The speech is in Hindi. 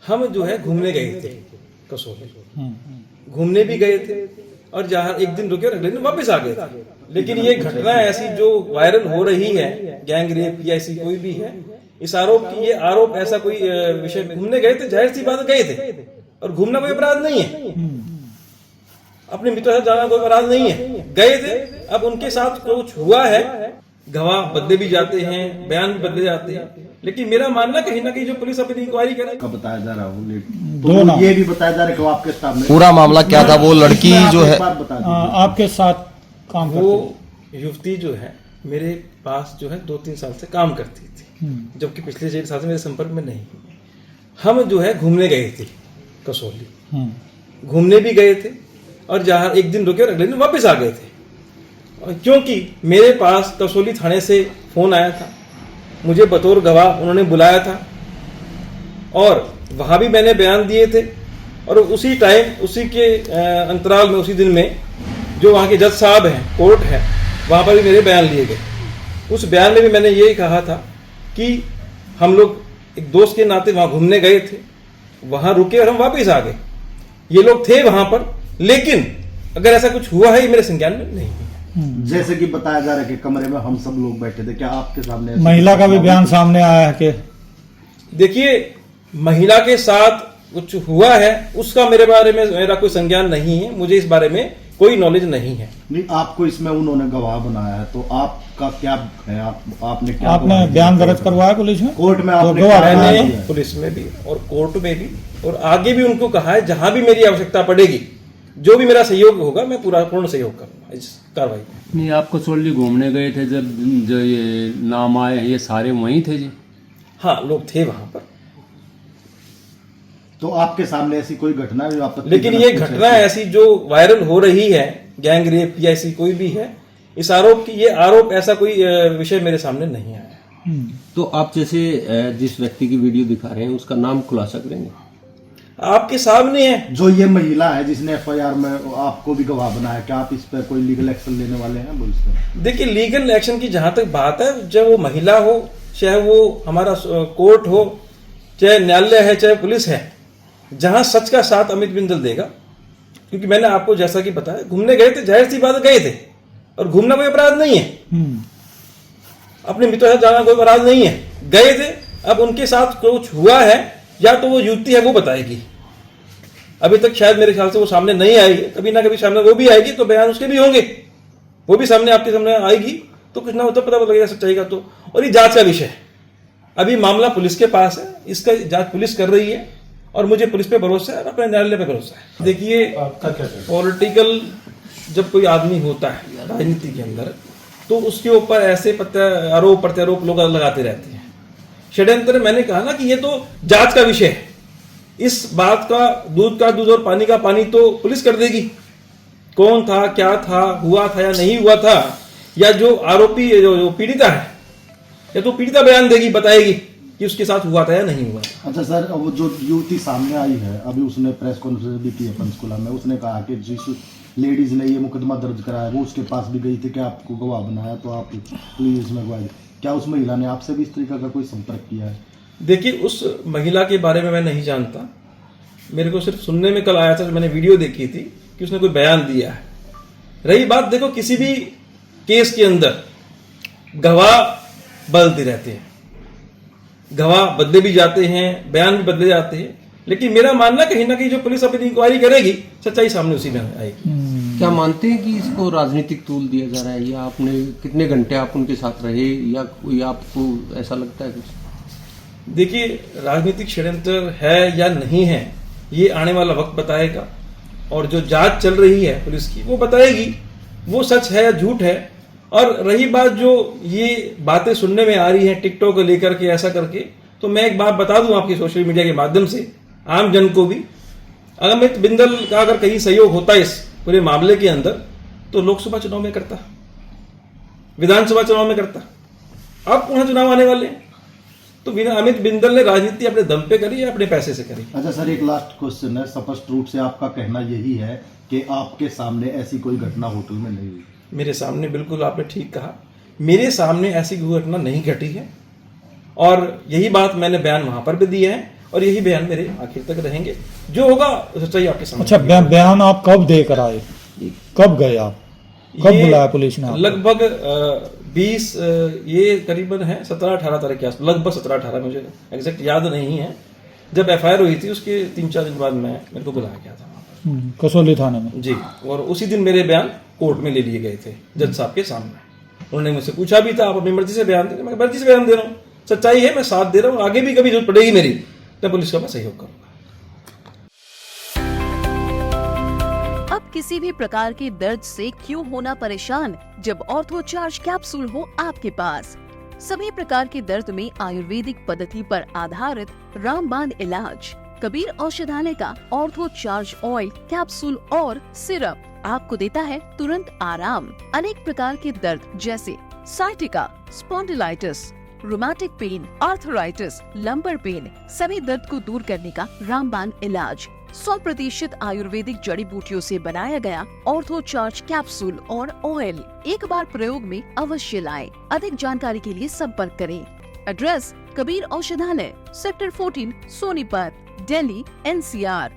हम जो है घूमने गए थे कसौली, घूमने भी गए थे और जहाँ एक दिन रुके और अगले दिन वापस आ गए थे। लेकिन ये घटना ऐसी जो वायरल हो रही है, गैंग रेप या ऐसी कोई भी है, इस आरोप की, ये आरोप ऐसा कोई विषय में घूमने गए थे, जाहिर सी बात गए थे, और घूमना कोई अपराध नहीं है, अपने मित्रों से जाना कोई अपराध नहीं है, गए थे। अब उनके साथ कुछ हुआ है, गवाह बदले भी जाते हैं, बयान भी बदले जाते हैं, लेकिन मेरा मानना कहीं ना कहीं जो पुलिस अपनी इंक्वायरी करे, बताया जा रहा है तो ये भी बताया जा रहा है कि आपके सामने पूरा मामला क्या था। वो लड़की जो है आपके साथ काम वो युवती जो है मेरे पास जो है 2-3 साल से काम करती थी, जबकि पिछले 6 साल से मेरे संपर्क में नहीं। हम जो है घूमने गए थे कसौली, घूमने भी गए थे और जहाँ एक दिन रुके और अगले दिन वापस आ गए थे। और क्योंकि मेरे पास कसौली थाने से फोन आया था, मुझे बतौर गवाह उन्होंने बुलाया था और वहाँ भी मैंने बयान दिए थे, और उसी टाइम, उसी के अंतराल में, उसी दिन में जो वहाँ के जज साहब हैं, कोर्ट है, वहाँ पर भी मेरे बयान लिए गए। उस बयान में भी मैंने यही कहा था कि हम लोग एक दोस्त के नाते वहाँ घूमने गए थे, वहाँ रुके और हम वापस आ गए। ये लोग थे वहाँ पर, लेकिन अगर ऐसा कुछ हुआ है ये मेरे संज्ञान में नहीं है। जैसे कि बताया जा रहा है कि कमरे में हम सब लोग बैठे थे, क्या आपके सामने महिला का भी बयान सामने आया है कि देखिए, महिला के साथ कुछ हुआ है उसका मेरे बारे में मेरा कोई संज्ञान नहीं है, मुझे इस बारे में कोई नॉलेज नहीं है। नहीं, आपको इसमें उन्होंने गवाह बनाया है, तो आपका क्या है? आपने क्या आपने बयान दर्ज करवाया पुलिस में? कोर्ट में आपने गवाह मैंने पुलिस में भी और कोर्ट में भी और आगे भी उनको कहा है, जहां भी मेरी आवश्यकता पड़ेगी, जो भी मेरा सहयोग होगा, मैं पूर्ण सहयोग करूंगा इस कार्रवाई में। नहीं, आप कसौली घूमने गए थे, जब जो ये नाम आए हैं ये सारे वहीं थे जी? हाँ, लोग थे वहां पर। तो आपके सामने ऐसी कोई घटना है? लेकिन ये घटना ऐसी जो वायरल हो रही है, गैंग रेप या ऐसी कोई भी है, इस आरोप की, ये आरोप ऐसा कोई विषय मेरे सामने नहीं आया। तो आप जैसे जिस व्यक्ति की वीडियो दिखा रहे हैं उसका नाम खुलासा करेंगे? आपके सामने है। जो ये महिला है जिसने एफआईआर में आपको भी गवाह बनाया, क्या आप इस पर कोई लीगल एक्शन लेने वाले हैं? बोलते देखिए, लीगल एक्शन की जहां तक बात है, चाहे वो महिला हो, चाहे वो हमारा कोर्ट हो, चाहे न्यायालय है, चाहे पुलिस है, जहां सच का साथ अमित बिंदल देगा। क्योंकि मैंने आपको जैसा कि बताया, घूमने गए थे, जाहिर सी बात गए थे, और घूमना कोई अपराध नहीं है, अपने मित्रों से जाना कोई अपराध नहीं है, गए थे। अब उनके साथ कुछ हुआ है, या तो वो युवती है वो बताएगी, अभी तक शायद मेरे ख्याल से वो सामने नहीं आई है, कभी ना कभी सामने वो भी आएगी, तो बयान उसके भी होंगे, वो भी सामने आपके सामने आएगी, तो कुछ ना हो तो पता लगेगा सच्चाई का। तो और ये जांच का विषय है, अभी मामला पुलिस के पास है, इसका जांच पुलिस कर रही है, और मुझे पुलिस पे भरोसा है और अपने न्यायालय पे भरोसा है। देखिए, पॉलिटिकल जब कोई आदमी होता है राजनीति के अंदर, तो उसके ऊपर ऐसे आरोप प्रत्यारोप लोग लगाते रहते हैं। षड्यंत्र, मैंने कहा ना कि ये तो जांच का विषय है, इस बात का दूध और पानी का पानी तो पुलिस कर देगी। कौन था, क्या था, हुआ था या नहीं हुआ था, या जो आरोपी जो पीड़िता है, या तो पीड़िता बयान देगी, बताएगी कि उसके साथ हुआ था या नहीं हुआ था। अच्छा सर, वो जो युवती सामने आई है, अभी उसने प्रेस कॉन्फ्रेंस भी की है पंचकुला में, उसने कहा कि जिस लेडीज ने ये मुकदमा दर्ज कराया वो उसके पास भी गई थी कि आपको गवाह बनाया, तो आप प्लीज इसमें गवाही। क्या उस महिला ने आपसे भी इस तरीके का कोई संपर्क किया है? देखिए, उस महिला के बारे में मैं नहीं जानता, मेरे को सिर्फ सुनने में कल आया था, मैंने वीडियो देखी थी कि उसने कोई बयान दिया है। रही बात, देखो, किसी भी केस के अंदर गवाह बदलते रहते हैं, गवाह बदले भी जाते हैं, बयान भी बदले जाते हैं, लेकिन मेरा मानना कहीं ना कहीं जो पुलिस अपनी इंक्वायरी करेगी, सच्चाई सामने उसी में आएगी। क्या मानते हैं कि इसको राजनीतिक तूल दिया जा रहा है, या आपने कितने घंटे आप उनके साथ रहे, या कोई आपको ऐसा लगता है कुछ? देखिए, राजनीतिक षड्यंत्र है या नहीं है, ये आने वाला वक्त बताएगा, और जो जांच चल रही है पुलिस की, वो बताएगी वो सच है या झूठ है। और रही बात जो ये बातें सुनने में आ रही है टिकटॉक को लेकर के, ऐसा करके, तो मैं एक बात बता दूं आपकी सोशल मीडिया के माध्यम से आम जन को भी, अमित बिंदल का अगर कहीं सहयोग होता है इस पूरे मामले के अंदर, तो लोकसभा चुनाव में करता, विधानसभा चुनाव में करता, अब पुनः चुनाव आने वाले हैं, तो अमित बिंदल ने राजनीति अपने दम पे करी या अपने पैसे से करी? अच्छा सर, एक लास्ट क्वेश्चन है, स्पष्ट रूप से आपका कहना यही है कि आपके सामने ऐसी कोई घटना होटल में नहीं हुई? मेरे सामने, बिल्कुल आपने ठीक कहा, मेरे सामने ऐसी कोई घटना नहीं घटी है, और यही बात मैंने बयान वहां पर भी दिया है। और यही बयान मेरे आखिर तक रहेंगे। जो होगा सच्चाई आपके सामने। अच्छा, बयान आप कब देकर आए, कब गए आप, कब ये बुलाया पुलिस ने आपको? लगभग 20 ये करीबन है 17-18 तारीख के आसपास, लगभग 17-18, मुझे एग्जैक्ट याद नहीं है। जब FIR हुई थी उसके 3-4 दिन बाद मेरे को बुलाया गया था वहाँ कसौली थाने में पर जी, और उसी दिन मेरे बयान कोर्ट में ले लिए गए थे जज साहब के सामने। उन्होंने मुझसे पूछा भी था, आप अपनी मर्जी से बयान दे। मैं मर्जी से बयान दे रहा हूँ, सच्चाई है, मैं साथ दे रहा हूँ। आगे भी कभी जरूरत पड़ेगी मेरी, मैं पुलिस का मैं सहयोग करूँगा। अब किसी भी प्रकार के दर्द से क्यों होना परेशान, जब ऑर्थो चार्ज कैप्सूल हो आपके पास। सभी प्रकार के दर्द में आयुर्वेदिक पद्धति पर आधारित रामबाण इलाज। कबीर औषधालय का ऑर्थो चार्ज ऑयल, कैप्सूल और सिरप आपको देता है तुरंत आराम। अनेक प्रकार के दर्द जैसे sciatica, spondylitis, rheumatic pain, arthritis, lumbar pain, सभी दर्द को दूर करने का रामबाण इलाज 100% आयुर्वेदिक जड़ी बूटियों से बनाया गया ऑर्थो चार्ज कैप्सूल और ऑयल एक बार प्रयोग में अवश्य लाएं। अधिक जानकारी के लिए संपर्क करें। एड्रेस: कबीर औषधालय, सेक्टर 14, सोनीपत, दिल्ली, NCR।